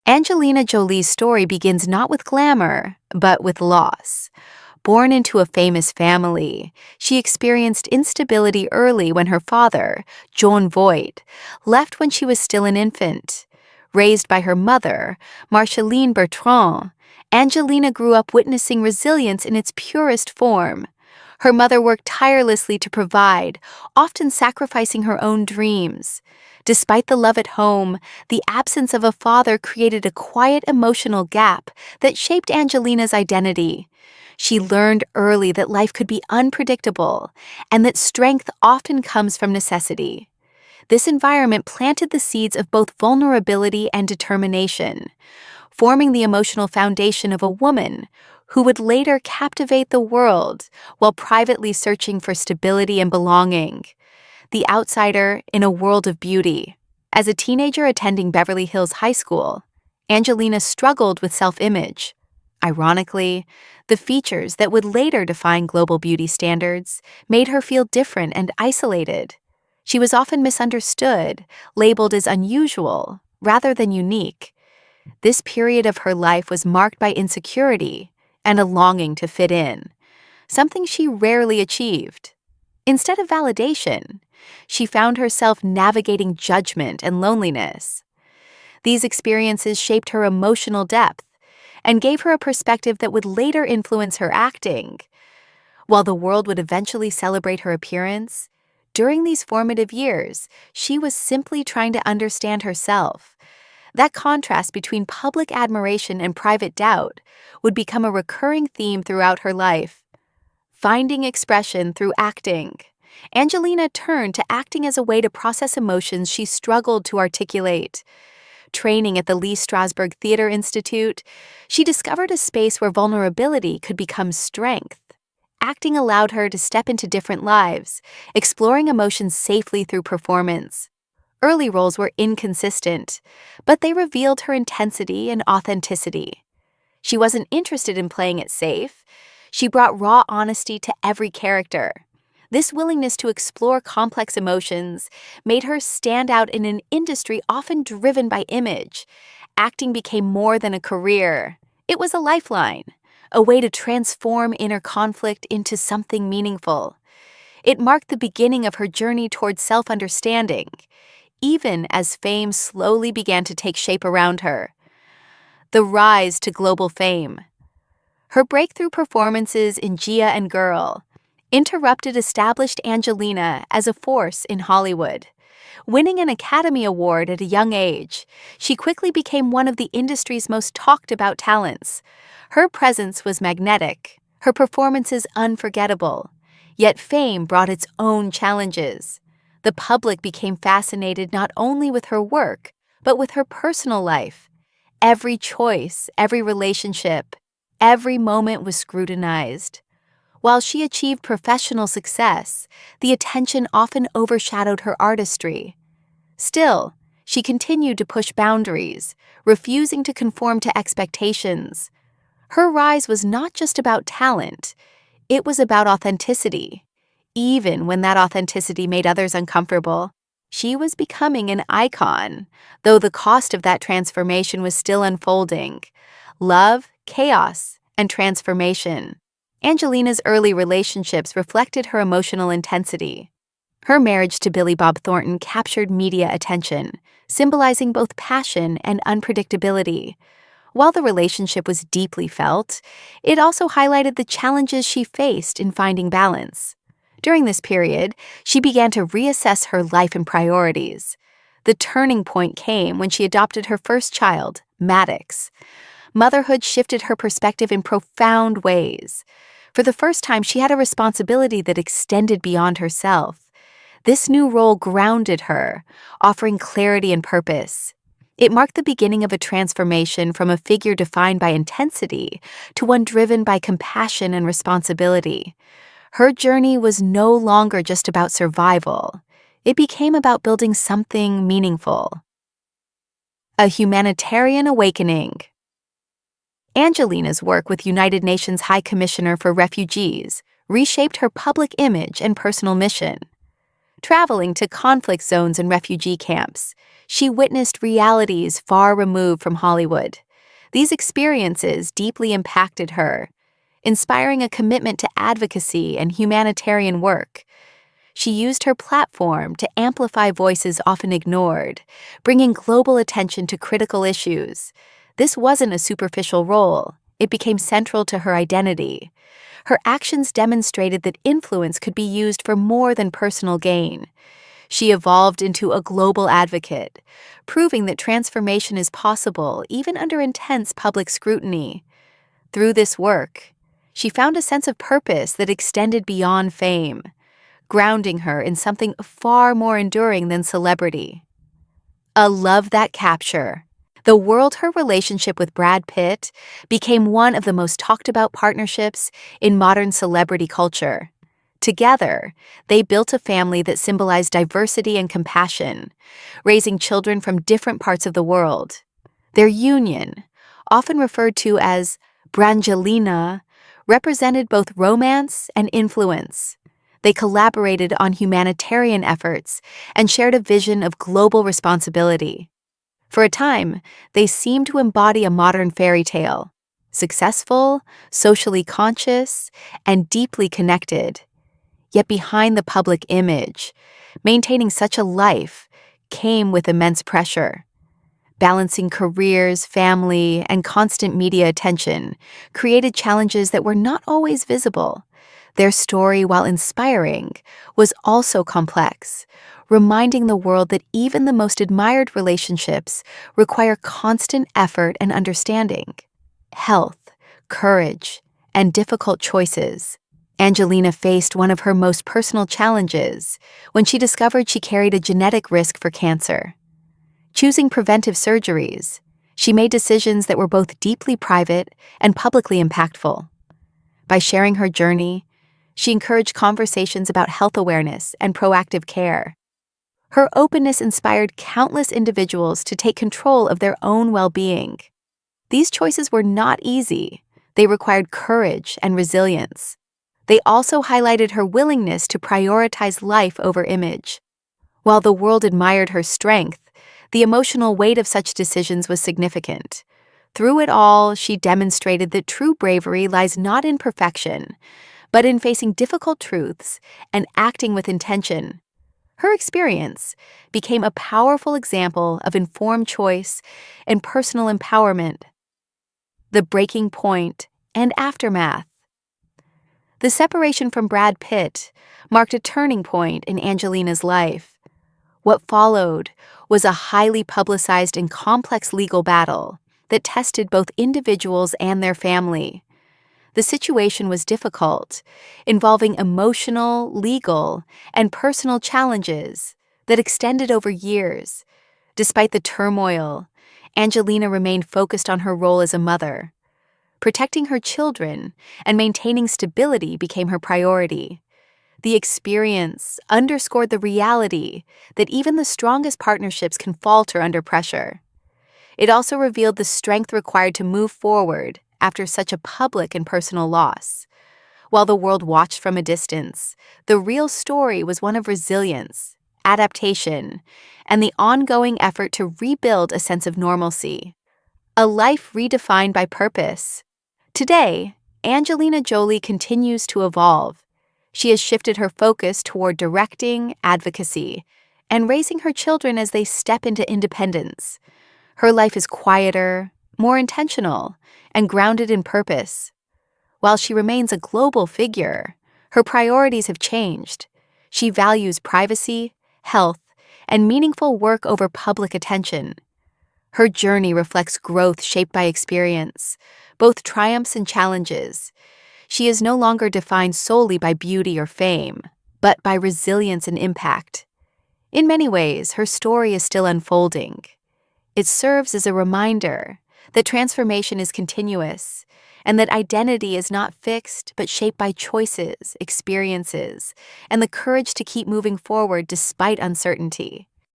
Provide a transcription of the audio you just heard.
Angelina Jolie's story begins not with glamour, but with loss. Born into a famous family, she experienced instability early when her father, Jon Voight, left when she was still an infant. Raised by her mother, Marceline Bertrand, Angelina grew up witnessing resilience in its purest form. Her mother worked tirelessly to provide, often sacrificing her own dreams. Despite the love at home, the absence of a father created a quiet emotional gap that shaped Angelina's identity. She learned early that life could be unpredictable and that strength often comes from necessity. This environment planted the seeds of both vulnerability and determination, forming the emotional foundation of a woman who would later captivate the world while privately searching for stability and belonging. The outsider in a world of beauty. As a teenager attending Beverly Hills High School, Angelina struggled with self-image. Ironically, the features that would later define global beauty standards made her feel different and isolated. She was often misunderstood, labeled as unusual rather than unique. This period of her life was marked by insecurity and a longing to fit in, something she rarely achieved. Instead of validation, she found herself navigating judgment and loneliness. These experiences shaped her emotional depth and gave her a perspective that would later influence her acting. While the world would eventually celebrate her appearance, during these formative years, she was simply trying to understand herself. That contrast between public admiration and private doubt would become a recurring theme throughout her life. Finding expression through acting, Angelina turned to acting as a way to process emotions she struggled to articulate. Training at the Lee Strasberg Theater Institute, she discovered a space where vulnerability could become strength. Acting allowed her to step into different lives, exploring emotions safely through performance. Early roles were inconsistent, but they revealed her intensity and authenticity. She wasn't interested in playing it safe. She brought raw honesty to every character. This willingness to explore complex emotions made her stand out in an industry often driven by image. Acting became more than a career. It was a lifeline, a way to transform inner conflict into something meaningful. It marked the beginning of her journey towards self-understanding, even as fame slowly began to take shape around her. The rise to global fame. Her breakthrough performances in Gia and Girl interrupted established Angelina as a force in Hollywood. Winning an Academy Award at a young age, she quickly became one of the industry's most talked-about talents. Her presence was magnetic, her performances unforgettable. Yet fame brought its own challenges. The public became fascinated not only with her work, but with her personal life. Every choice, every relationship, every moment was scrutinized. While she achieved professional success, the attention often overshadowed her artistry. Still, she continued to push boundaries, refusing to conform to expectations. Her rise was not just about talent, it was about authenticity. Even when that authenticity made others uncomfortable, she was becoming an icon, though the cost of that transformation was still unfolding. Love, chaos, and transformation. Angelina's early relationships reflected her emotional intensity. Her marriage to Billy Bob Thornton captured media attention, symbolizing both passion and unpredictability. While the relationship was deeply felt, it also highlighted the challenges she faced in finding balance. During this period, she began to reassess her life and priorities. The turning point came when she adopted her first child, Maddox. Motherhood shifted her perspective in profound ways. For the first time, she had a responsibility that extended beyond herself. This new role grounded her, offering clarity and purpose. It marked the beginning of a transformation from a figure defined by intensity to one driven by compassion and responsibility. Her journey was no longer just about survival. It became about building something meaningful. A humanitarian awakening. Angelina's work with United Nations High Commissioner for Refugees reshaped her public image and personal mission. Traveling to conflict zones and refugee camps, she witnessed realities far removed from Hollywood. These experiences deeply impacted her, inspiring a commitment to advocacy and humanitarian work. She used her platform to amplify voices often ignored, bringing global attention to critical issues. This wasn't a superficial role. It became central to her identity. Her actions demonstrated that influence could be used for more than personal gain. She evolved into a global advocate, proving that transformation is possible even under intense public scrutiny. Through this work, she found a sense of purpose that extended beyond fame, grounding her in something far more enduring than celebrity. A love that capture. The world her relationship with Brad Pitt became one of the most talked about partnerships in modern celebrity culture. Together, they built a family that symbolized diversity and compassion, raising children from different parts of the world. Their union, often referred to as Brangelina, represented both romance and influence. They collaborated on humanitarian efforts and shared a vision of global responsibility. For a time, they seemed to embody a modern fairy tale, successful, socially conscious, and deeply connected. Yet behind the public image, maintaining such a life came with immense pressure. Balancing careers, family, and constant media attention created challenges that were not always visible. Their story, while inspiring, was also complex, reminding the world that even the most admired relationships require constant effort and understanding. Health, courage, and difficult choices. Angelina faced one of her most personal challenges when she discovered she carried a genetic risk for cancer. Choosing preventive surgeries, she made decisions that were both deeply private and publicly impactful. By sharing her journey, she encouraged conversations about health awareness and proactive care. Her openness inspired countless individuals to take control of their own well-being. These choices were not easy. They required courage and resilience. They also highlighted her willingness to prioritize life over image. While the world admired her strength, the emotional weight of such decisions was significant. Through it all, she demonstrated that true bravery lies not in perfection, but in facing difficult truths and acting with intention. Her experience became a powerful example of informed choice and personal empowerment. The breaking point and aftermath. The separation from Brad Pitt marked a turning point in Angelina's life. What followed was a highly publicized and complex legal battle that tested both individuals and their family. The situation was difficult, involving emotional, legal, and personal challenges that extended over years. Despite the turmoil, Angelina remained focused on her role as a mother. Protecting her children and maintaining stability became her priority. The experience underscored the reality that even the strongest partnerships can falter under pressure. It also revealed the strength required to move forward after such a public and personal loss. While the world watched from a distance, the real story was one of resilience, adaptation, and the ongoing effort to rebuild a sense of normalcy. A life redefined by purpose. Today, Angelina Jolie continues to evolve. She has shifted her focus toward directing, advocacy, and raising her children as they step into independence. Her life is quieter, more intentional, and grounded in purpose. While she remains a global figure, her priorities have changed. She values privacy, health, and meaningful work over public attention. Her journey reflects growth shaped by experience, both triumphs and challenges. She is no longer defined solely by beauty or fame, but by resilience and impact. In many ways, her story is still unfolding. It serves as a reminder that transformation is continuous, and that identity is not fixed but shaped by choices, experiences, and the courage to keep moving forward despite uncertainty.